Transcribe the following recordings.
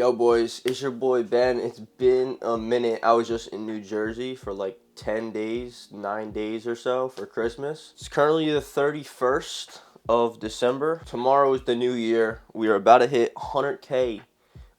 Yo boys, it's your boy Ben. It's been a minute. I was just in New Jersey for like 10 days, 9 days or so for Christmas. It's currently the 31st of December. Tomorrow is the new year. We are about to hit 100K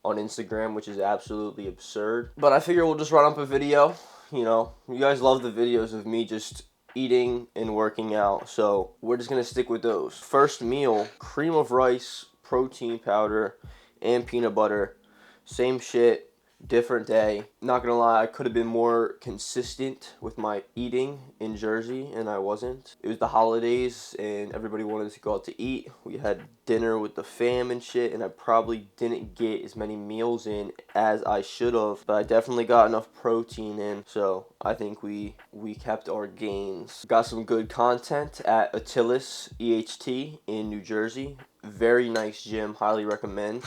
on Instagram, which is absolutely absurd. But I figure we'll just run up a video. You know, you guys love the videos of me just eating and working out, so we're just gonna stick with those. First meal, cream of rice, protein powder, and peanut butter. Same shit, different day. Not gonna lie, I could have been more consistent with my eating in Jersey, and I wasn't. It was the holidays, and everybody wanted to go out to eat. We had dinner with the fam and shit, and I probably didn't get as many meals in as I should have, but I definitely got enough protein in, so I think we kept our gains. Got some good content at Attilis EHT in New Jersey. Very nice gym, highly recommend.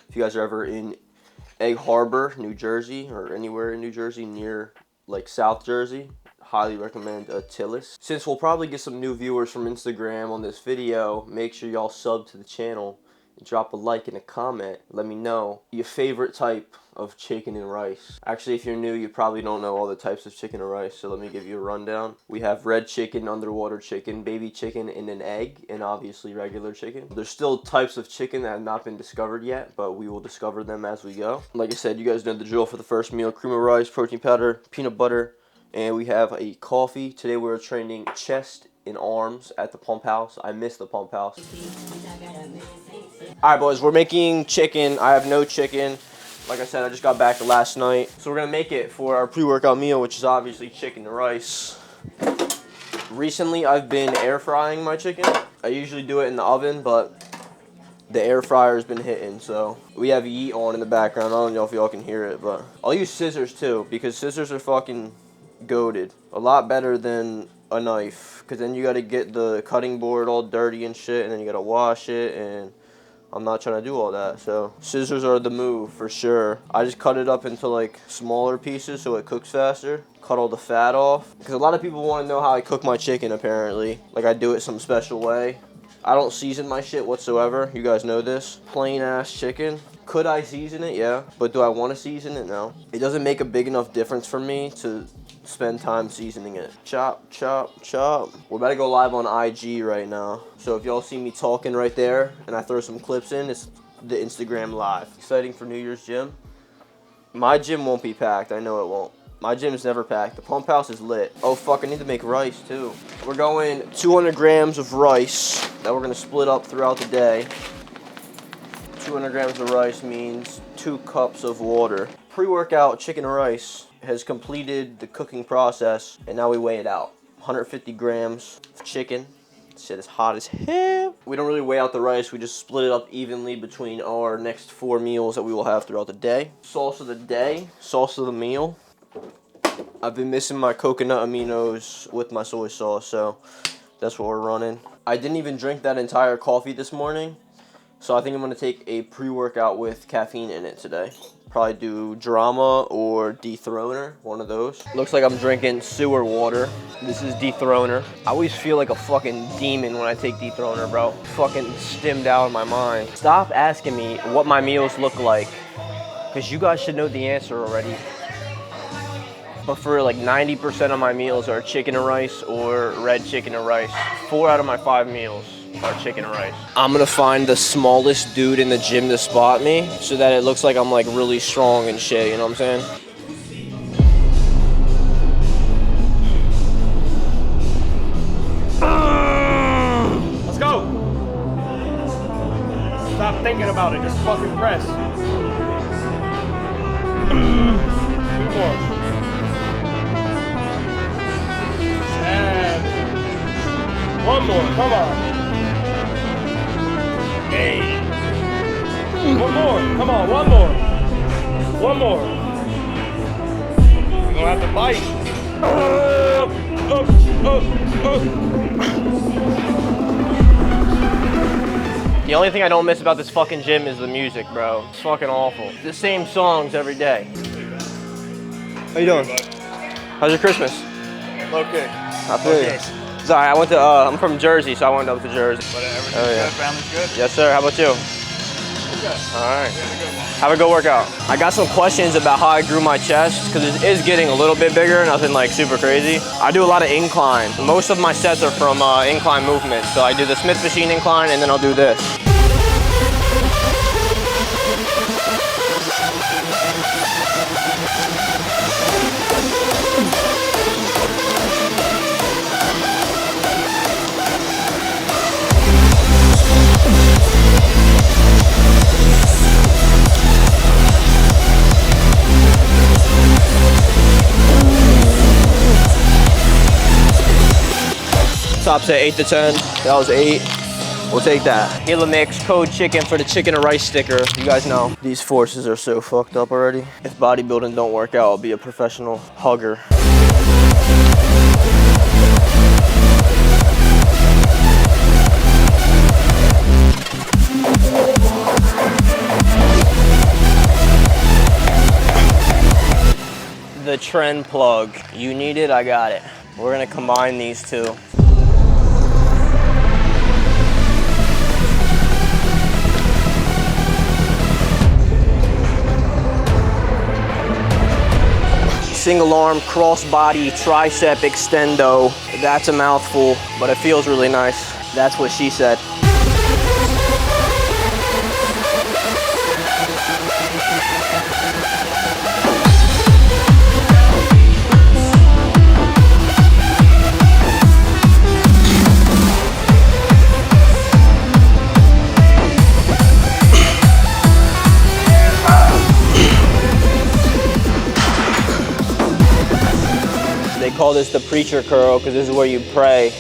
If you guys are ever in Egg Harbor, New Jersey, or anywhere in New Jersey near like South Jersey, highly recommend Attilis. Since we'll probably get some new viewers from Instagram on this video, make sure y'all sub to the channel and drop a like and a comment. Let me know your favorite type of chicken and rice. Actually, if you're new, you probably don't know all the types of chicken and rice, so let me give you a rundown. We have red chicken, underwater chicken, baby chicken, and an egg, and obviously regular chicken. There's still types of chicken that have not been discovered yet, but we will discover them as we go. Like I said, you guys know the drill for the first meal. Cream of rice, protein powder, peanut butter, and we have a coffee. Today we're training chest and arms at the pump house. I miss the pump house. Alright boys, we're making chicken. I have no chicken. Like I said, I just got back last night. So we're gonna make it for our pre-workout meal, which is obviously chicken and rice. Recently, I've been air frying my chicken. I usually do it in the oven, but the air fryer's been hitting, so we have Yeet on in the background. I don't know if y'all can hear it, but I'll use scissors too, because scissors are fucking goated. A lot better than a knife, because then you gotta get the cutting board all dirty and shit, and then you gotta wash it, and I'm not trying to do all that, so scissors are the move for sure. I just cut it up into like smaller pieces so it cooks faster. Cut all the fat off, because a lot of people want to know how I cook my chicken apparently. Like I do it some special way. I don't season my shit whatsoever. You guys know this. Plain ass chicken. Could I season it? Yeah. But do I want to season it? No. It doesn't make a big enough difference for me to spend time seasoning it. Chop, chop, chop. We're about to go live on IG right now. So if y'all see me talking right there and I throw some clips in, it's the Instagram live. Exciting for New Year's gym. My gym won't be packed. I know it won't. My gym is never packed. The pump house is lit. Oh fuck, I need to make rice too. We're going 200 grams of rice that we're gonna split up throughout the day. 200 grams of rice means 2 cups of water. Pre-workout chicken and rice has completed the cooking process, and now we weigh it out. 150 grams of chicken. Shit is hot as hell. We don't really weigh out the rice, we just split it up evenly between our next 4 meals that we will have throughout the day. Sauce of the day, sauce of the meal. I've been missing my coconut aminos with my soy sauce, so that's what we're running. I didn't even drink that entire coffee this morning, so I think I'm gonna take a pre-workout with caffeine in it today. Probably do Drama or Dethroner, one of those. Looks like I'm drinking sewer water. This is Dethroner. I always feel like a fucking demon when I take Dethroner, bro. Fucking stimmed out in my mind. Stop asking me what my meals look like, because you guys should know the answer already. But for like 90% of my meals are chicken and rice or red chicken and rice. 4 out of my 5 meals are chicken and rice. I'm gonna find the smallest dude in the gym to spot me so that it looks like I'm like really strong and shit, you know what I'm saying? Let's go! Stop thinking about it, just fucking press. 2 more. 1 more, come on. 8. 1 more, come on, 1 more. 1 more. You're gonna have to bite. The only thing I don't miss about this fucking gym is the music, bro. It's fucking awful. The same songs every day. How you doing? How's your Christmas? Okay. I feel you. Sorry, I went to, I'm from Jersey, so I went up to Jersey. But everything's good? Family's good? Yes, sir. How about you? All right. Have a good workout. I got some questions about how I grew my chest because it is getting a little bit bigger, nothing like super crazy. I do a lot of incline. Most of my sets are from incline movement. So I do the Smith machine incline and then I'll do this. Top set 8 to 10. That was 8. We'll take that. Gila Mix code chicken for the chicken and rice sticker. You guys know these forces are so fucked up already. If bodybuilding don't work out, I'll be a professional hugger. The trend plug. You need it, I got it. We're gonna combine these two. Single arm, cross body, tricep extendo. That's a mouthful, but it feels really nice. That's what she said. They call this the preacher curl because this is where you pray.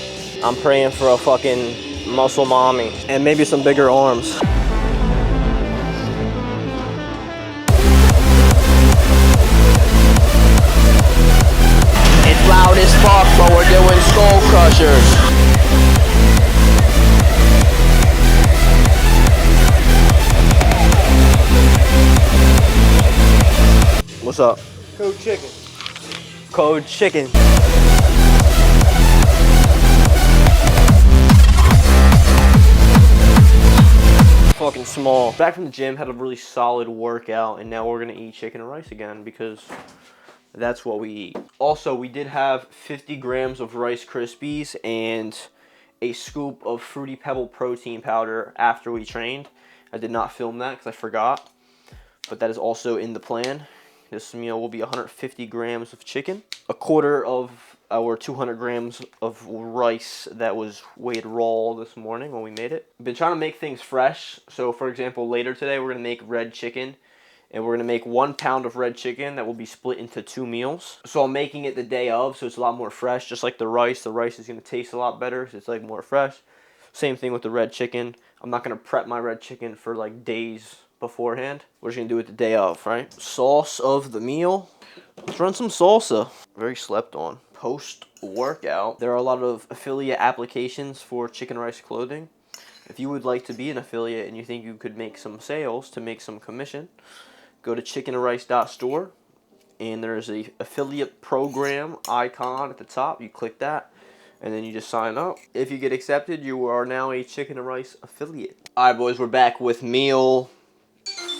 I'm praying for a fucking muscle mommy and maybe some bigger arms. It's loud as fuck, but we're doing skull crushers. What's up? Code chicken. Code chicken. Fucking small. Back from the gym, had a really solid workout, and now we're gonna eat chicken and rice again because that's what we eat. Also, we did have 50 grams of Rice Krispies and a scoop of Fruity Pebble protein powder after we trained. I did not film that because I forgot, but that is also in the plan. This meal will be 150 grams of chicken, a quarter of our 200 grams of rice that was weighed raw this morning when we made it. I've been trying to make things fresh. So for example, later today, we're gonna make red chicken and we're gonna make 1 pound of red chicken that will be split into 2 meals. So I'm making it the day of, so it's a lot more fresh, just like the rice. The rice is gonna taste a lot better, so it's like more fresh. Same thing with the red chicken. I'm not gonna prep my red chicken for like days beforehand. We're just gonna do it the day of, right? Sauce of the meal. Let's run some salsa. Very slept on. Post-workout, there are a lot of affiliate applications for chicken rice clothing. If you would like to be an affiliate and you think you could make some sales to make some commission, go to chickenandrice.store and there's a affiliate program icon at the top. You click that and then you just sign up. If you get accepted, you are now a chicken and rice affiliate. All right, boys, we're back with meal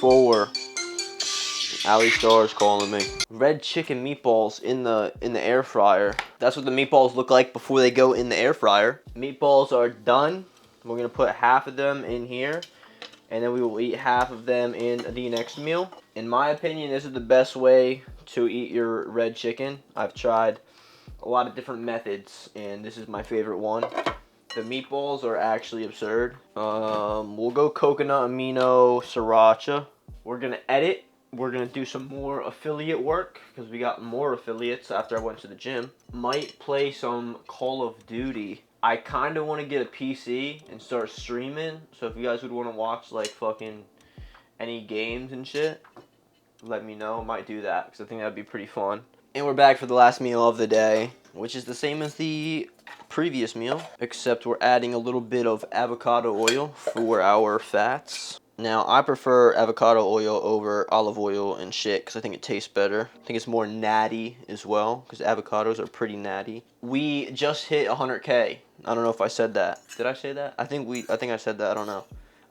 4. Ali Star's calling me. Red chicken meatballs in the air fryer. That's what the meatballs look like before they go in the air fryer. Meatballs are done. We're gonna put half of them in here, and then we will eat half of them in the next meal. In my opinion, this is the best way to eat your red chicken. I've tried a lot of different methods, and this is my favorite one. The meatballs are actually absurd. We'll go coconut amino sriracha. We're gonna edit. We're gonna do some more affiliate work because we got more affiliates after I went to the gym. Might play some Call of Duty. I kind of want to get a PC and start streaming. So if you guys would want to watch like fucking any games and shit, let me know. I might do that because I think that'd be pretty fun. And we're back for the last meal of the day, which is the same as the previous meal, except we're adding a little bit of avocado oil for our fats. Now, I prefer avocado oil over olive oil and shit because I think it tastes better. I think it's more natty as well because avocados are pretty natty. We just hit 100K. I don't know if I said that. Did I say that? I think I said that. I don't know.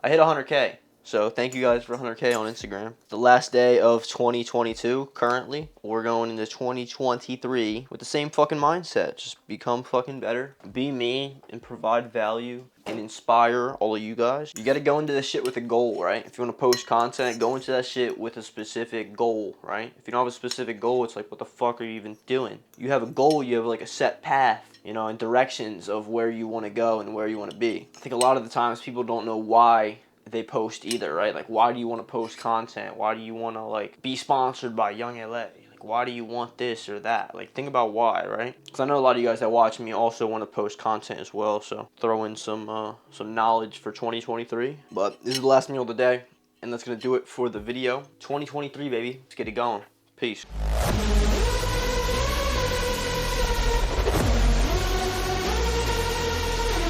I hit 100K. So thank you guys for 100K on Instagram. The last day of 2022 currently. We're going into 2023 with the same fucking mindset. Just become fucking better. Be me and provide value and inspire all of you guys. You got to go into this shit with a goal, right? If you want to post content, go into that shit with a specific goal, right? If you don't have a specific goal, it's like, what the fuck are you even doing? You have a goal, you have like a set path, you know, and directions of where you want to go and where you want to be. I think a lot of the times people don't know why they post either, right? Like, why do you want to post content? Why do you want to, like, be sponsored by Young LA? Like, why do you want this or that? Like, think about why, right? Because I know a lot of you guys that watch me also want to post content as well, so throw in some knowledge for 2023. But this is the last meal of the day, and that's going to do it for the video. 2023, baby. Let's get it going. Peace.